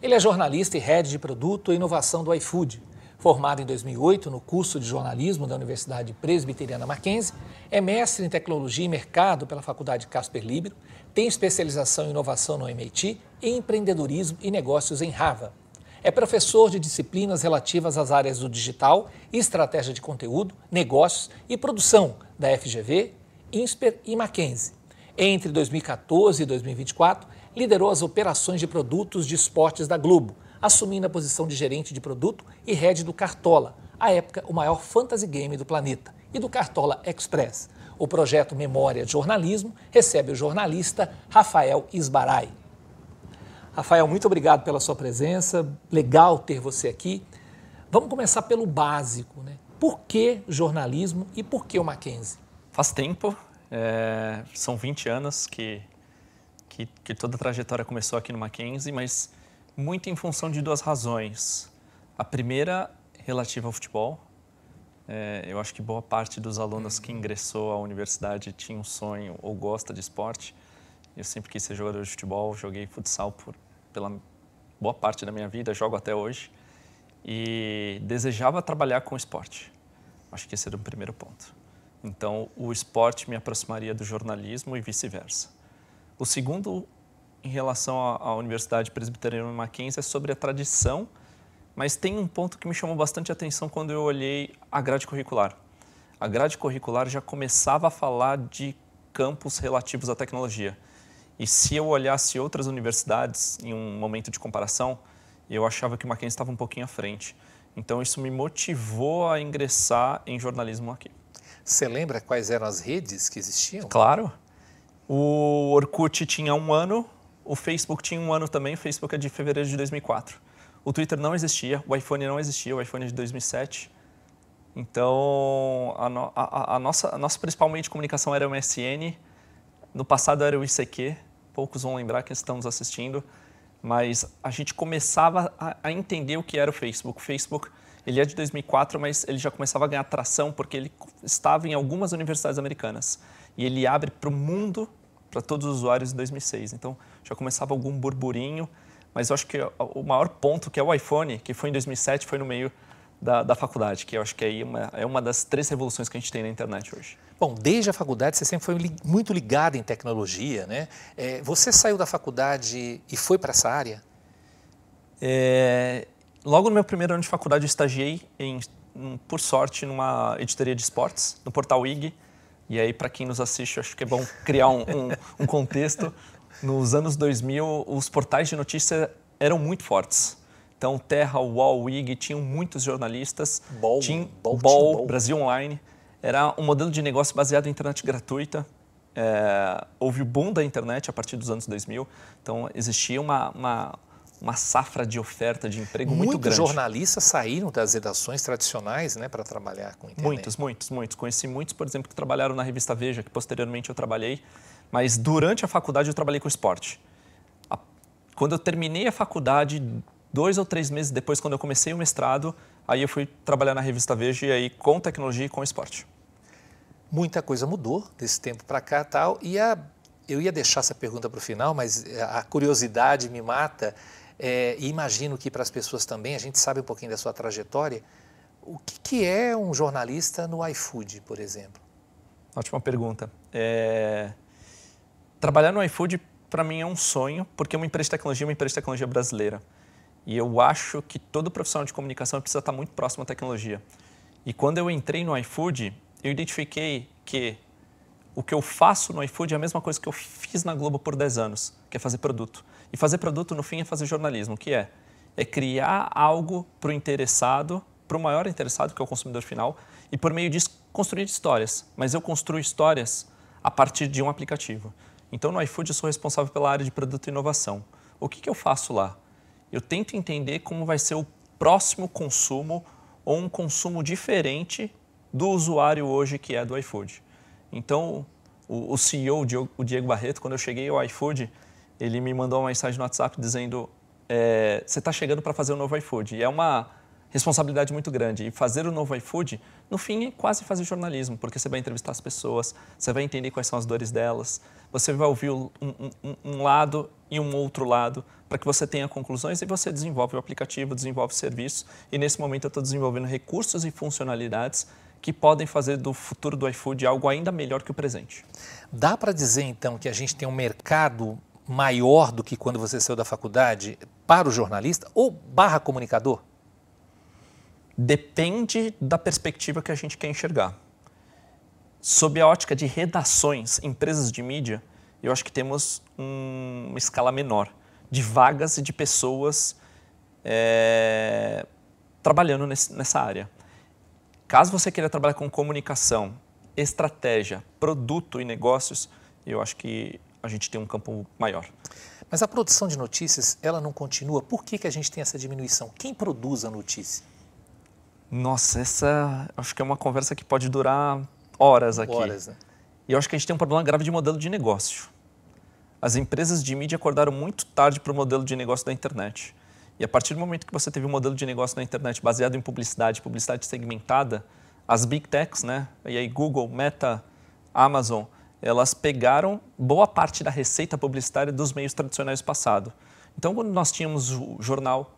Ele é jornalista e head de produto e inovação do iFood. Formado em 2008 no curso de jornalismo da Universidade Presbiteriana Mackenzie, é mestre em tecnologia e mercado pela Faculdade Casper Libero, tem especialização em inovação no MIT e empreendedorismo e negócios em Harvard. É professor de disciplinas relativas às áreas do digital, estratégia de conteúdo, negócios e produção da FGV, INSPER e Mackenzie. Entre 2014 e 2024, liderou as operações de produtos de esportes da Globo, assumindo a posição de gerente de produto e head do Cartola, à época o maior fantasy game do planeta, e do Cartola Express. O projeto Memória de Jornalismo recebe o jornalista Rafael Isbarai. Rafael, muito obrigado pela sua presença, legal ter você aqui. Vamos começar pelo básico, né? Por que jornalismo e por que o Mackenzie? Faz tempo, são 20 anos que toda a trajetória começou aqui no Mackenzie, mas muito em função de duas razões. A primeira, relativa ao futebol. Eu acho que boa parte dos alunos que ingressou à universidade tinha um sonho ou gosta de esporte. Eu sempre quis ser jogador de futebol, joguei futsal pela boa parte da minha vida, jogo até hoje. E desejava trabalhar com esporte. Acho que esse era o primeiro ponto. Então, o esporte me aproximaria do jornalismo e vice-versa. O segundo, em relação à Universidade Presbiteriana Mackenzie, é sobre a tradição, mas tem um ponto que me chamou bastante atenção quando eu olhei a grade curricular. A grade curricular já começava a falar de campos relativos à tecnologia. E se eu olhasse outras universidades em um momento de comparação, eu achava que o Mackenzie estava um pouquinho à frente. Então, isso me motivou a ingressar em jornalismo aqui. Você lembra quais eram as redes que existiam? Claro. O Orkut tinha 1 ano, o Facebook tinha 1 ano também, o Facebook é de fevereiro de 2004. O Twitter não existia, o iPhone não existia, o iPhone é de 2007. Então, a nossa principal meio de comunicação era o MSN, no passado era o ICQ, poucos vão lembrar que estamos assistindo, mas a gente começava a entender o que era o Facebook. O Facebook, ele é de 2004, mas ele já começava a ganhar tração porque ele estava em algumas universidades americanas. E ele abre para o mundo, para todos os usuários em 2006. Então, já começava algum burburinho, mas eu acho que o maior ponto, que é o iPhone, que foi em 2007, foi no meio da faculdade, que eu acho que aí é uma das 3 revoluções que a gente tem na internet hoje. Bom, desde a faculdade você sempre foi muito ligado em tecnologia, né? Você saiu da faculdade e foi para essa área? Logo no meu primeiro ano de faculdade, eu estagiei, por sorte, numa editoria de esportes, no portal IG. E aí, para quem nos assiste, acho que é bom criar um contexto. Nos anos 2000, os portais de notícia eram muito fortes. Então, Terra, UOL, IG, tinham muitos jornalistas. Ball, Brasil Online. Era um modelo de negócio baseado em internet gratuita. Houve o boom da internet a partir dos anos 2000. Então, existia uma safra de oferta de emprego muito grande. Muitos jornalistas saíram das redações tradicionais, né, para trabalhar com internet. Muitos. Conheci muitos, por exemplo, que trabalharam na revista Veja, que posteriormente eu trabalhei. Mas durante a faculdade eu trabalhei com esporte. Quando eu terminei a faculdade, 2 ou 3 meses depois, quando eu comecei o mestrado, aí eu fui trabalhar na revista Veja e aí com tecnologia e com esporte. Muita coisa mudou desse tempo para cá e tal. Eu ia deixar essa pergunta para o final, mas a curiosidade me mata. E imagino que para as pessoas também, a gente sabe um pouquinho da sua trajetória. O que é um jornalista no iFood, por exemplo? Ótima pergunta. Trabalhar no iFood, para mim, é um sonho, porque é uma empresa de tecnologia brasileira. E eu acho que todo profissional de comunicação precisa estar muito próximo à tecnologia. E quando eu entrei no iFood, eu identifiquei que o que eu faço no iFood é a mesma coisa que eu fiz na Globo por 10 anos, que é fazer produto. E fazer produto, no fim, é fazer jornalismo, que é criar algo para o interessado, para o maior interessado, que é o consumidor final, e por meio disso construir histórias. Mas eu construo histórias a partir de um aplicativo. Então, no iFood, eu sou responsável pela área de produto e inovação. O que eu faço lá? Eu tento entender como vai ser o próximo consumo ou um consumo diferente do usuário hoje que é do iFood. Então, o CEO, o Diego Barreto, quando eu cheguei ao iFood, ele me mandou uma mensagem no WhatsApp dizendo você está chegando para fazer o novo iFood. E é uma responsabilidade muito grande. E fazer o novo iFood, no fim, é quase fazer jornalismo, porque você vai entrevistar as pessoas, você vai entender quais são as dores delas, você vai ouvir um lado e um outro lado para que você tenha conclusões e você desenvolve o aplicativo, desenvolve o serviço. E nesse momento eu estou desenvolvendo recursos e funcionalidades que podem fazer do futuro do iFood algo ainda melhor que o presente. Dá para dizer então que a gente tem um mercado maior do que quando você saiu da faculdade para o jornalista ou barra comunicador? Depende da perspectiva que a gente quer enxergar. Sob a ótica de redações, empresas de mídia, eu acho que temos uma escala menor de vagas e de pessoas trabalhando nessa área. Caso você queira trabalhar com comunicação, estratégia, produto e negócios, eu acho que a gente tem um campo maior. Mas a produção de notícias, ela não continua? Por que a gente tem essa diminuição? Quem produz a notícia? Nossa, essa acho que é uma conversa que pode durar horas aqui. Horas, né? E eu acho que a gente tem um problema grave de modelo de negócio. As empresas de mídia acordaram muito tarde para o modelo de negócio da internet. E a partir do momento que você teve um modelo de negócio na internet baseado em publicidade segmentada, as Big Techs, né? E aí Google, Meta, Amazon, elas pegaram boa parte da receita publicitária dos meios tradicionais do passado. Então, quando nós tínhamos o jornal,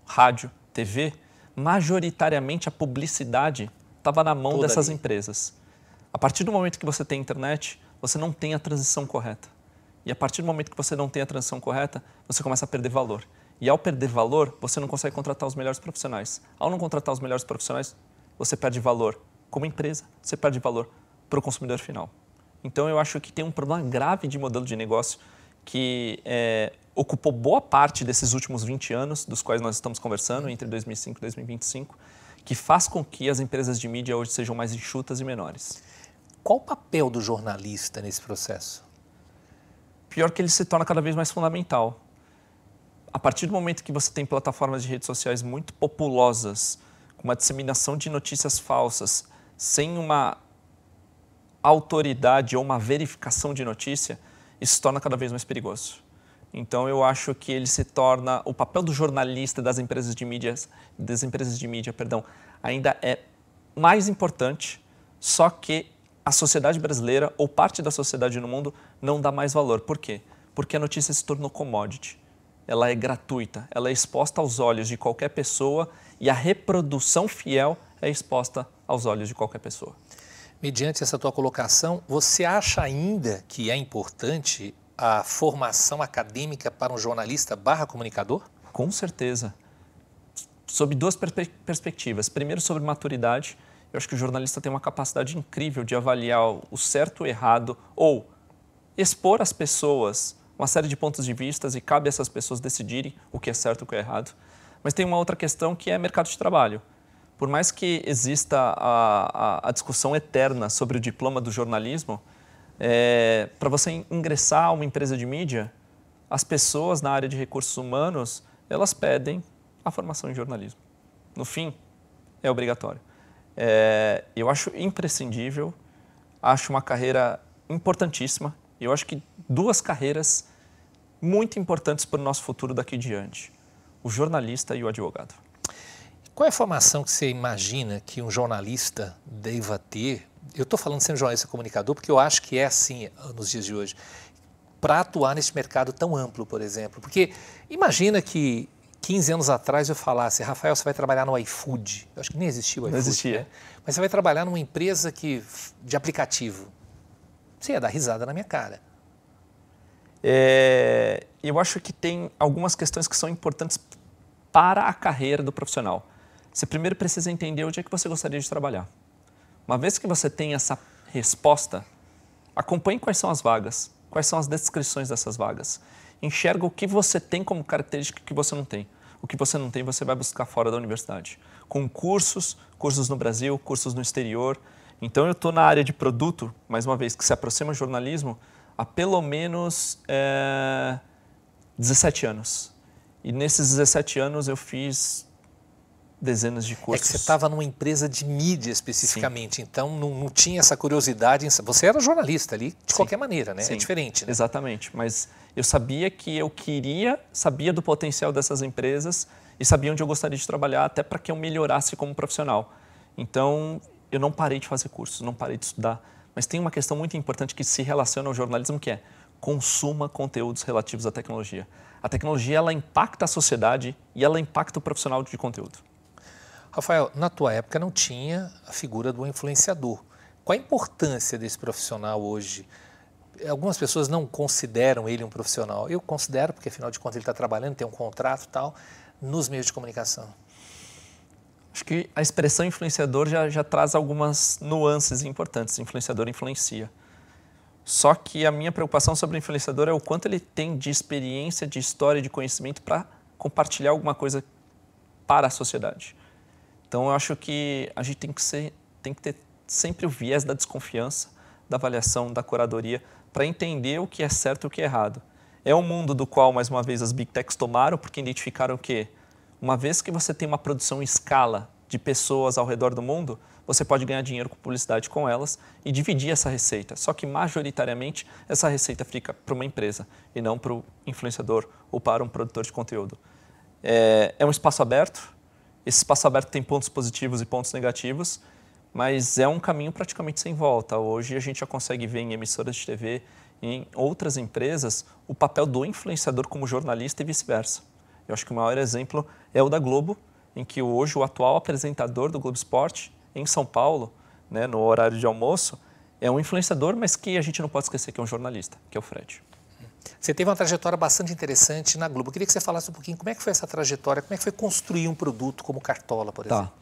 rádio, TV, majoritariamente a publicidade estava na mão dessas empresas. A partir do momento que você tem internet, você não tem a transição correta. E a partir do momento que você não tem a transição correta, você começa a perder valor. E ao perder valor, você não consegue contratar os melhores profissionais. Ao não contratar os melhores profissionais, você perde valor como empresa, você perde valor para o consumidor final. Então, eu acho que tem um problema grave de modelo de negócio que ocupou boa parte desses últimos 20 anos, dos quais nós estamos conversando, entre 2005 e 2025, que faz com que as empresas de mídia hoje sejam mais enxutas e menores. Qual o papel do jornalista nesse processo? Pior que ele se torna cada vez mais fundamental. A partir do momento que você tem plataformas de redes sociais muito populosas, com uma disseminação de notícias falsas, sem uma autoridade ou uma verificação de notícia, isso se torna cada vez mais perigoso. Então, eu acho que ele se torna, o papel do jornalista das empresas de mídia, ainda é mais importante, só que a sociedade brasileira ou parte da sociedade no mundo não dá mais valor. Por quê? Porque a notícia se tornou commodity. Ela é gratuita, ela é exposta aos olhos de qualquer pessoa e a reprodução fiel é exposta aos olhos de qualquer pessoa. Mediante essa tua colocação, você acha ainda que é importante a formação acadêmica para um jornalista barra comunicador? Com certeza. Sob duas perspectivas. Primeiro, sobre maturidade. Eu acho que o jornalista tem uma capacidade incrível de avaliar o certo ou errado ou expor às pessoas uma série de pontos de vista e cabe a essas pessoas decidirem o que é certo e o que é errado. Mas tem uma outra questão que é mercado de trabalho. Por mais que exista a discussão eterna sobre o diploma do jornalismo, para você ingressar a uma empresa de mídia, as pessoas na área de recursos humanos, elas pedem a formação em jornalismo. No fim, é obrigatório. Eu acho imprescindível, acho uma carreira importantíssima. Eu acho que duas carreiras muito importantes para o nosso futuro daqui em diante: o jornalista e o advogado. Qual é a formação que você imagina que um jornalista deva ter? Eu estou falando sendo jornalista comunicador porque eu acho que é assim nos dias de hoje, para atuar nesse mercado tão amplo, por exemplo. Porque imagina que 15 anos atrás eu falasse: Rafael, você vai trabalhar no iFood. Eu acho que nem existia o iFood. Não existia. Né? Mas você vai trabalhar numa empresa de aplicativo. Você ia dar risada na minha cara. Eu acho que tem algumas questões que são importantes para a carreira do profissional. Você primeiro precisa entender onde é que você gostaria de trabalhar. Uma vez que você tem essa resposta, acompanhe quais são as vagas, quais são as descrições dessas vagas. Enxerga o que você tem como característica que você não tem. O que você não tem, você vai buscar fora da universidade. Com cursos no Brasil, cursos no exterior. Então, eu estou na área de produto, mais uma vez, que se aproxima do jornalismo, há pelo menos 17 anos. E nesses 17 anos eu fiz dezenas de cursos. É que você estava numa empresa de mídia especificamente, Sim. Então não tinha essa curiosidade. Você era jornalista ali, de Sim. qualquer maneira, né? Sim. É diferente, né? Exatamente, mas eu sabia que eu sabia do potencial dessas empresas e sabia onde eu gostaria de trabalhar, até para que eu melhorasse como profissional. Então, eu não parei de fazer cursos, não parei de estudar. Mas tem uma questão muito importante que se relaciona ao jornalismo, que é consuma conteúdos relativos à tecnologia. A tecnologia, ela impacta a sociedade e ela impacta o profissional de conteúdo. Rafael, na tua época não tinha a figura do influenciador. Qual a importância desse profissional hoje? Algumas pessoas não consideram ele um profissional. Eu considero, porque afinal de contas ele está trabalhando, tem um contrato e tal, nos meios de comunicação. Acho que a expressão influenciador já traz algumas nuances importantes. Influenciador influencia. Só que a minha preocupação sobre o influenciador é o quanto ele tem de experiência, de história, de conhecimento para compartilhar alguma coisa para a sociedade. Então, eu acho que a gente tem que ter sempre o viés da desconfiança, da avaliação, da curadoria, para entender o que é certo e o que é errado. É um mundo do qual, mais uma vez, as Big Techs tomaram, porque identificaram que, uma vez que você tem uma produção em escala de pessoas ao redor do mundo, você pode ganhar dinheiro com publicidade com elas e dividir essa receita. Só que, majoritariamente, essa receita fica para uma empresa e não para o influenciador ou para um produtor de conteúdo. É um espaço aberto. Esse espaço aberto tem pontos positivos e pontos negativos, mas é um caminho praticamente sem volta. Hoje a gente já consegue ver em emissoras de TV, em outras empresas, o papel do influenciador como jornalista e vice-versa. Eu acho que o maior exemplo é o da Globo, em que hoje o atual apresentador do Globo Esporte, em São Paulo, né, no horário de almoço, é um influenciador, mas que a gente não pode esquecer que é um jornalista, que é o Fred. Você teve uma trajetória bastante interessante na Globo. Eu queria que você falasse um pouquinho como é que foi essa trajetória, como é que foi construir um produto como Cartola, por exemplo. Tá.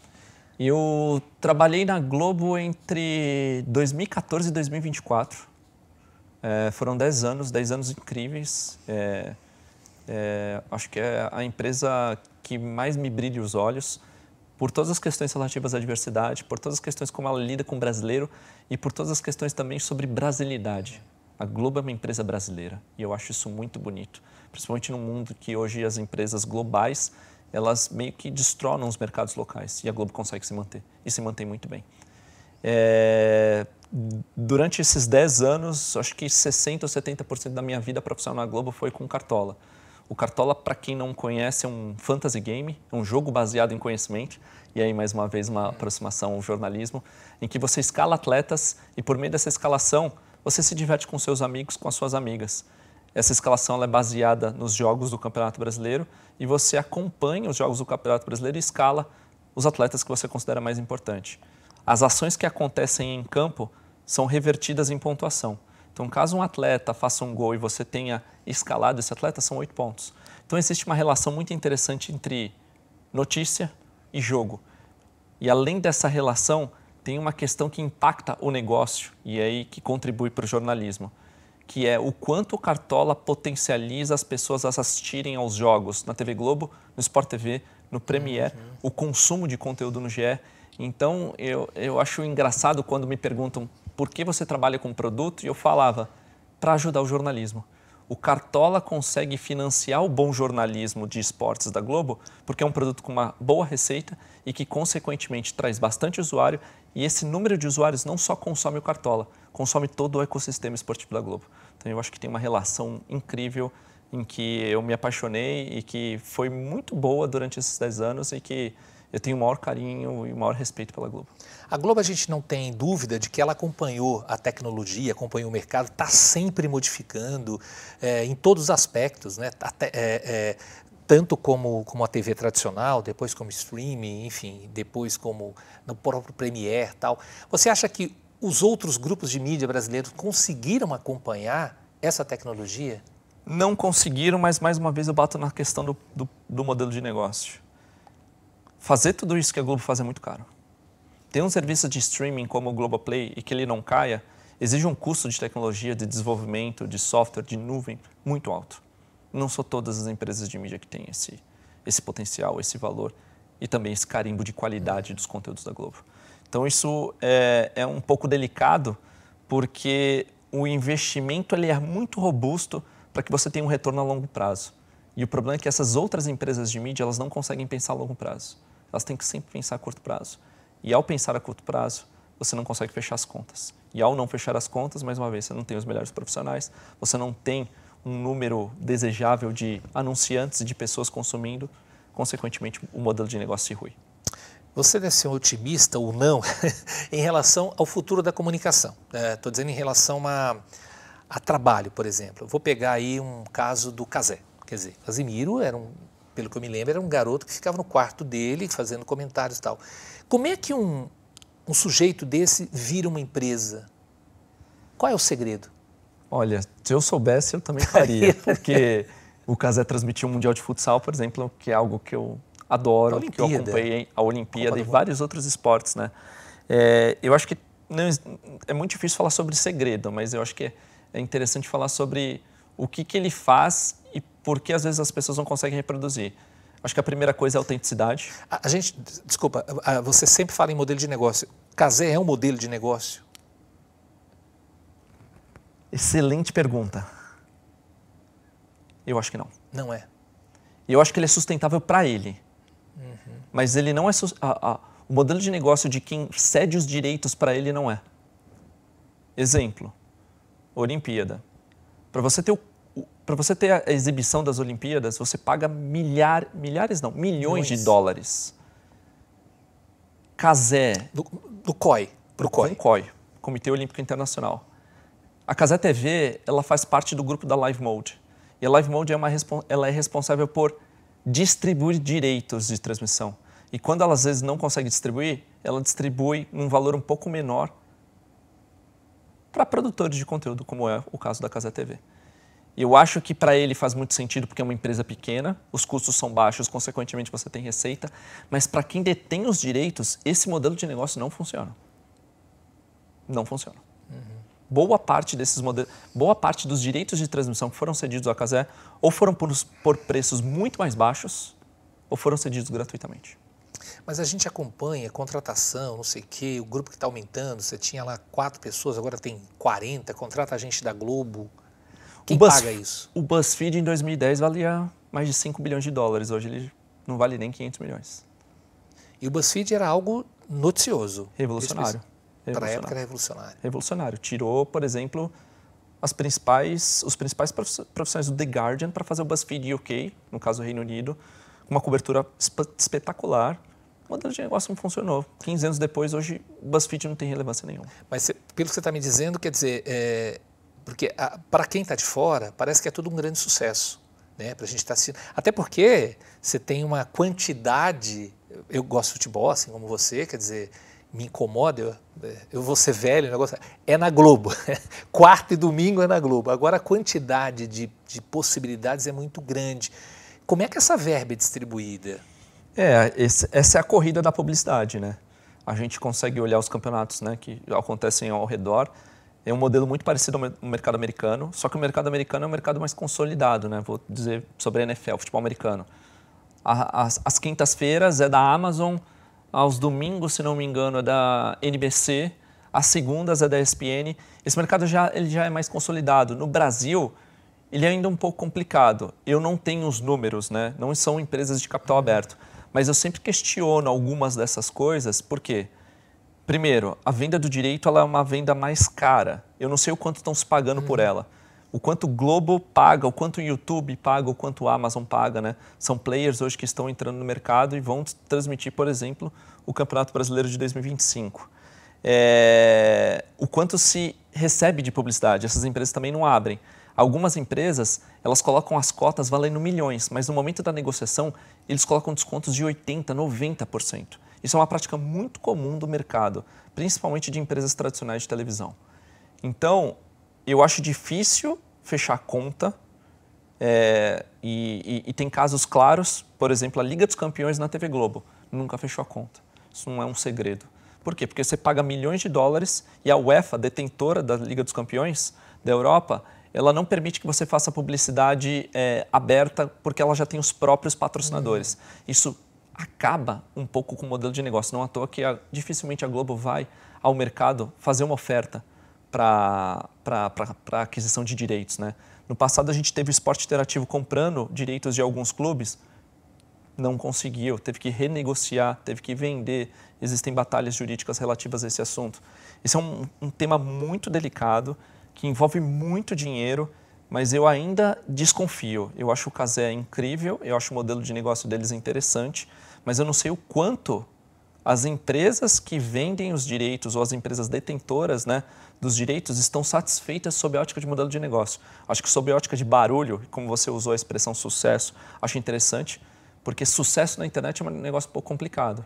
Eu trabalhei na Globo entre 2014 e 2024. Foram 10 anos incríveis. Acho que é a empresa que mais me brilha os olhos por todas as questões relativas à diversidade, por todas as questões como ela lida com o brasileiro e por todas as questões também sobre brasilidade. A Globo é uma empresa brasileira e eu acho isso muito bonito, principalmente no mundo que hoje as empresas globais, elas meio que destronam os mercados locais e a Globo consegue se manter e se mantém muito bem. Durante esses 10 anos, acho que 60% ou 70% da minha vida profissional na Globo foi com Cartola. O Cartola, para quem não conhece, é um fantasy game, um jogo baseado em conhecimento, e aí mais uma vez uma aproximação ao jornalismo, em que você escala atletas e por meio dessa escalação você se diverte com seus amigos, com as suas amigas. Essa escalação ela é baseada nos jogos do Campeonato Brasileiro e você acompanha os jogos do Campeonato Brasileiro e escala os atletas que você considera mais importante. As ações que acontecem em campo são revertidas em pontuação. Então, caso um atleta faça um gol e você tenha escalado esse atleta, são 8 pontos. Então, existe uma relação muito interessante entre notícia e jogo. E além dessa relação, tem uma questão que impacta o negócio e aí que contribui para o jornalismo, que é o quanto o Cartola potencializa as pessoas a assistirem aos jogos na TV Globo, no Sport TV, no Premiere, o consumo de conteúdo no GE. Então, eu acho engraçado quando me perguntam por que você trabalha com produto e eu falava, para ajudar o jornalismo. O Cartola consegue financiar o bom jornalismo de esportes da Globo porque é um produto com uma boa receita e que, consequentemente, traz bastante usuário e esse número de usuários não só consome o Cartola, consome todo o ecossistema esportivo da Globo. Então, eu acho que tem uma relação incrível em que eu me apaixonei e que foi muito boa durante esses 10 anos e que eu tenho o maior carinho e o maior respeito pela Globo. A Globo, a gente não tem dúvida de que ela acompanhou a tecnologia, acompanhou o mercado, está sempre modificando em todos os aspectos, né? Tanto como a TV tradicional, depois como streaming, enfim, depois como no próprio Premiere e tal. Você acha que os outros grupos de mídia brasileiros conseguiram acompanhar essa tecnologia? Não conseguiram, mas mais uma vez eu bato na questão do modelo de negócio. Fazer tudo isso que a Globo faz é muito caro. Ter um serviço de streaming como o Globoplay e que ele não caia, exige um custo de tecnologia, de desenvolvimento, de software, de nuvem muito alto. Não são todas as empresas de mídia que têm esse potencial, esse valor e também esse carimbo de qualidade dos conteúdos da Globo. Então isso é um pouco delicado porque o investimento ele é muito robusto para que você tenha um retorno a longo prazo. E o problema é que essas outras empresas de mídia elas não conseguem pensar a longo prazo. Elas têm que sempre pensar a curto prazo. E ao pensar a curto prazo, você não consegue fechar as contas. E ao não fechar as contas, mais uma vez, você não tem os melhores profissionais, você não tem um número desejável de anunciantes e de pessoas consumindo, consequentemente o modelo de negócio se rui. Você deve ser um otimista ou não em relação ao futuro da comunicação. Estou dizendo em relação a trabalho, por exemplo. Eu vou pegar aí um caso do Cazé. Quer dizer, Casimiro pelo que eu me lembro, era um garoto que ficava no quarto dele fazendo comentários e tal. Como é que um sujeito desse vira uma empresa? Qual é o segredo? Olha, se eu soubesse, eu também faria, porque o Cazé transmitiu o Mundial de Futsal, por exemplo, que é algo que eu adoro, que eu acompanhei, a Olimpíada e vários outros esportes, né? Eu acho que é muito difícil falar sobre segredo, mas eu acho que é interessante falar sobre o que ele faz e por que às vezes as pessoas não conseguem reproduzir. Acho que a primeira coisa é a autenticidade. Desculpa, você sempre fala em modelo de negócio. Cazé é um modelo de negócio? Excelente pergunta. Eu acho que não. Não é? Eu acho que ele é sustentável para ele. Uhum. Mas ele não é... O modelo de negócio de quem cede os direitos para ele não é. Exemplo, Olimpíada. Para você ter a exibição das Olimpíadas, você paga milhões de dólares. Cazé... Do COI. Pro COI. Com COI, Comitê Olímpico Internacional. A Cazé TV, ela faz parte do grupo da Live Mode. E a Live Mode ela é responsável por distribuir direitos de transmissão. E quando ela às vezes não consegue distribuir, ela distribui num valor um pouco menor para produtores de conteúdo, como é o caso da Cazé TV. E eu acho que para ele faz muito sentido porque é uma empresa pequena, os custos são baixos, consequentemente você tem receita, mas para quem detém os direitos, esse modelo de negócio não funciona. Não funciona. Uhum. Boa parte dos direitos de transmissão que foram cedidos à Cazé ou foram por preços muito mais baixos ou foram cedidos gratuitamente. Mas a gente acompanha contratação, não sei o quê, o grupo que está aumentando, você tinha lá 4 pessoas, agora tem 40, contrata a gente da Globo. Quem paga isso? O BuzzFeed em 2010 valia mais de 5 bilhões de dólares, hoje ele não vale nem 500 milhões. E o BuzzFeed era algo noticioso. Revolucionário. Para a época era revolucionário. Revolucionário. Tirou, por exemplo, os principais profissionais do The Guardian para fazer o BuzzFeed UK, no caso do Reino Unido, com uma cobertura espetacular. O modelo de negócio não funcionou. 15 anos depois, hoje, o BuzzFeed não tem relevância nenhuma. Mas pelo que você está me dizendo, quer dizer, porque para quem está de fora, parece que é tudo um grande sucesso, né? Para a gente estar assistindo. Até porque você tem uma quantidade. Eu gosto de futebol, assim como você, quer dizer, me incomoda, eu vou ser velho, o negócio é na Globo. Quarta e domingo é na Globo. Agora a quantidade de possibilidades é muito grande. Como é que essa verba é distribuída? Essa é a corrida da publicidade, né? A gente consegue olhar os campeonatos, né, que acontecem ao redor. É um modelo muito parecido ao mercado americano, só que o mercado americano é um mercado mais consolidado, né? Vou dizer sobre a NFL, futebol americano. As quintas-feiras é da Amazon, aos domingos, se não me engano, é da NBC, às segundas é da ESPN. Esse mercado ele já é mais consolidado. No Brasil, ele é ainda um pouco complicado. Eu não tenho os números, né? Não são empresas de capital aberto. Mas eu sempre questiono algumas dessas coisas, por quê? Primeiro, a venda do direito ela é uma venda mais cara. Eu não sei o quanto estão se pagando por ela. O quanto o Globo paga, o quanto o YouTube paga, o quanto o Amazon paga, né? São players hoje que estão entrando no mercado e vão transmitir, por exemplo, o Campeonato Brasileiro de 2025. O quanto se recebe de publicidade, essas empresas também não abrem. Algumas empresas, elas colocam as cotas valendo milhões, mas no momento da negociação, eles colocam descontos de 80%, 90%. Isso é uma prática muito comum do mercado, principalmente de empresas tradicionais de televisão. Então, eu acho difícil fechar a conta e tem casos claros, por exemplo, a Liga dos Campeões na TV Globo nunca fechou a conta. Isso não é um segredo. Por quê? Porque você paga milhões de dólares e a UEFA, detentora da Liga dos Campeões da Europa, ela não permite que você faça publicidade aberta porque ela já tem os próprios patrocinadores. Isso acaba um pouco com o modelo de negócio. Não à toa que dificilmente a Globo vai ao mercado fazer uma oferta para aquisição de direitos, né? No passado a gente teve o esporte interativo comprando direitos de alguns clubes, não conseguiu, teve que renegociar, teve que vender, existem batalhas jurídicas relativas a esse assunto. Esse é um tema muito delicado, que envolve muito dinheiro, mas eu ainda desconfio. Eu acho o Cazé incrível, eu acho o modelo de negócio deles interessante, mas eu não sei o quanto as empresas que vendem os direitos ou as empresas detentoras, né, dos direitos estão satisfeitas sob a ótica de modelo de negócio. Acho que sob a ótica de barulho, como você usou a expressão sucesso, acho interessante, porque sucesso na internet é um negócio um pouco complicado.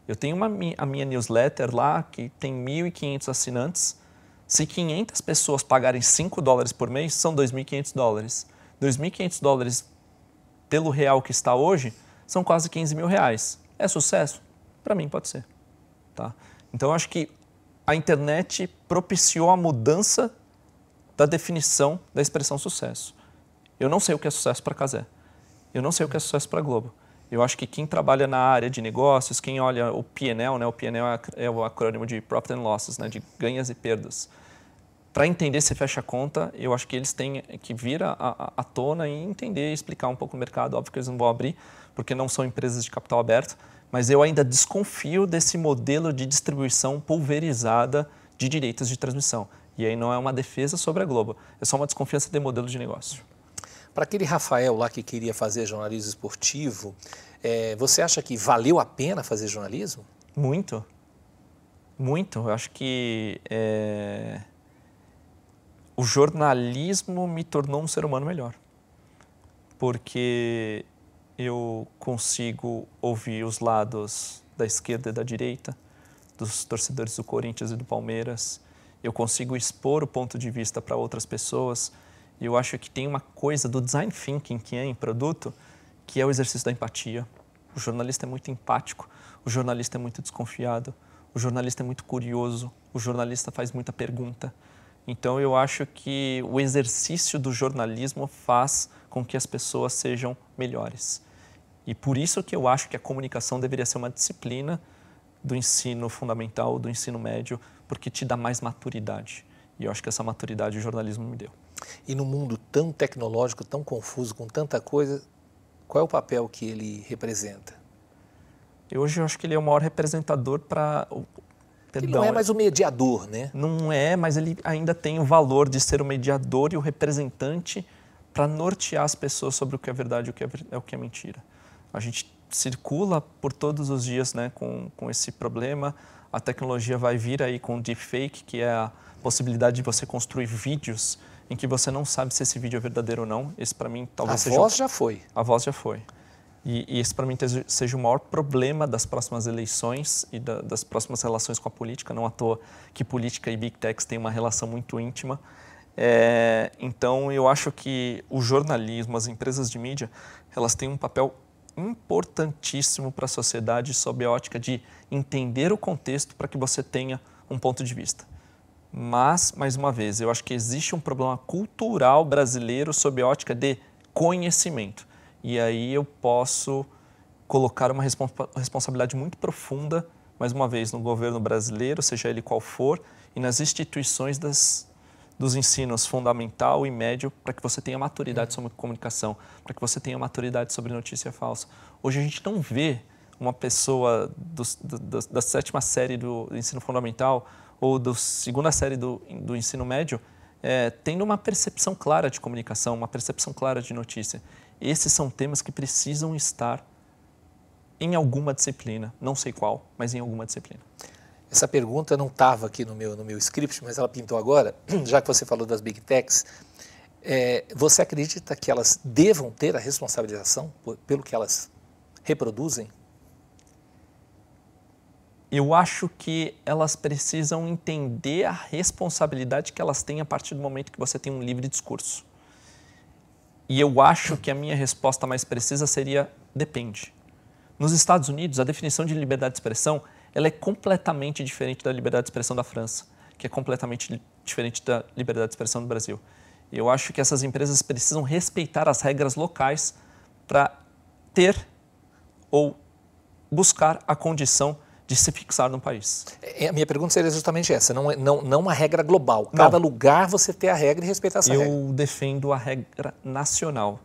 Eu tenho a minha newsletter lá, que tem 1.500 assinantes. Se 500 pessoas pagarem $5 por mês, são $2.500. $2.500 pelo real que está hoje, são quase R$15.000. É sucesso? Para mim pode ser. Tá? Então eu acho que a internet propiciou a mudança da definição da expressão sucesso. Eu não sei o que é sucesso para Cazé. Eu não sei o que é sucesso para Globo. Eu acho que quem trabalha na área de negócios, quem olha o P&L, né? O P&L é o acrônimo de Profit and Losses, né? De ganhas e perdas. Para entender se fecha a conta, eu acho que eles têm que vir à tona e entender e explicar um pouco o mercado. Óbvio que eles não vão abrir, porque não são empresas de capital aberto, mas eu ainda desconfio desse modelo de distribuição pulverizada de direitos de transmissão. E aí não é uma defesa sobre a Globo, é só uma desconfiança de modelo de negócio. Para aquele Rafael lá que queria fazer jornalismo esportivo, você acha que valeu a pena fazer jornalismo? Muito. Muito. Eu acho que o jornalismo me tornou um ser humano melhor. Porque eu consigo ouvir os lados da esquerda e da direita, dos torcedores do Corinthians e do Palmeiras. Eu consigo expor o ponto de vista para outras pessoas. E eu acho que tem uma coisa do design thinking que é em produto, que é o exercício da empatia. O jornalista é muito empático, o jornalista é muito desconfiado, o jornalista é muito curioso, o jornalista faz muita pergunta. Então eu acho que o exercício do jornalismo faz com que as pessoas sejam melhores. E por isso que eu acho que a comunicação deveria ser uma disciplina do ensino fundamental, do ensino médio, porque te dá mais maturidade. E eu acho que essa maturidade o jornalismo me deu. E no mundo tão tecnológico, tão confuso, com tanta coisa, qual é o papel que ele representa? Hoje eu acho que ele é o maior representador para... Ele não é mais o mediador, né? Não é, mas ele ainda tem o valor de ser o mediador e o representante para nortear as pessoas sobre o que é verdade e o que é mentira. A gente circula por todos os dias, né, com esse problema. A tecnologia vai vir aí com o deepfake, que é a possibilidade de você construir vídeos em que você não sabe se esse vídeo é verdadeiro ou não. Esse, para mim, talvez seja... A voz já foi. A voz já foi. E esse, para mim, seja o maior problema das próximas eleições e das próximas relações com a política. Não à toa que política e Big Techs têm uma relação muito íntima. Então, eu acho que o jornalismo, as empresas de mídia, elas têm um papel importantíssimo para a sociedade sob a ótica de entender o contexto para que você tenha um ponto de vista. Mas, mais uma vez, eu acho que existe um problema cultural brasileiro sob a ótica de conhecimento. E aí eu posso colocar uma responsabilidade muito profunda, mais uma vez, no governo brasileiro, seja ele qual for, e nas instituições dos ensinos fundamental e médio, para que você tenha maturidade sobre comunicação, para que você tenha maturidade sobre notícia falsa. Hoje a gente não vê uma pessoa da 7ª série do ensino fundamental ou da 2ª série do ensino médio tendo uma percepção clara de comunicação, uma percepção clara de notícia. Esses são temas que precisam estar em alguma disciplina, não sei qual, mas em alguma disciplina. Essa pergunta não estava aqui no meu script, mas ela pintou agora, já que você falou das Big Techs. Você acredita que elas devam ter a responsabilização pelo que elas reproduzem? Eu acho que elas precisam entender a responsabilidade que elas têm a partir do momento que você tem um livre discurso. E eu acho que a minha resposta mais precisa seria depende. Nos Estados Unidos, a definição de liberdade de expressão ela é completamente diferente da liberdade de expressão da França, que é completamente diferente da liberdade de expressão do Brasil. Eu acho que essas empresas precisam respeitar as regras locais para ter ou buscar a condição de se fixar no país. A minha pergunta seria justamente essa, não uma regra global. Cada lugar você ter a regra e respeitar essa regra. Eu defendo a regra nacional.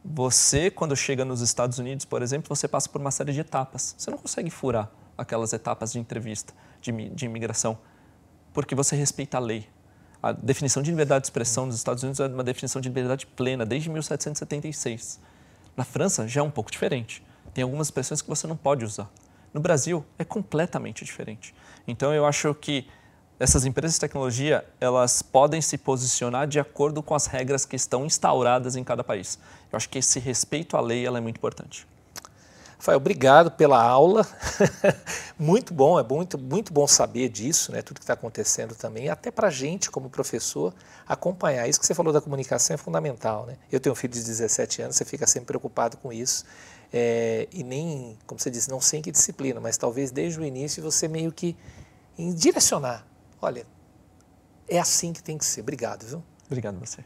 Você, quando chega nos Estados Unidos, por exemplo, você passa por uma série de etapas. Você não consegue furar aquelas etapas de entrevista, de imigração, porque você respeita a lei. A definição de liberdade de expressão nos Estados Unidos é uma definição de liberdade plena, desde 1776. Na França já é um pouco diferente. Tem algumas expressões que você não pode usar. No Brasil, é completamente diferente. Então, eu acho que essas empresas de tecnologia, elas podem se posicionar de acordo com as regras que estão instauradas em cada país. Eu acho que esse respeito à lei ela é muito importante. Rafael, obrigado pela aula. Muito bom, é muito bom saber disso, né? Tudo que está acontecendo também, até para a gente, como professor, acompanhar. Isso que você falou da comunicação é fundamental, né? Eu tenho um filho de 17 anos, você fica sempre preocupado com isso. E nem, como você disse, não sei em que disciplina, mas talvez desde o início você meio que direcionar. Olha, é assim que tem que ser. Obrigado, viu? Obrigado a você.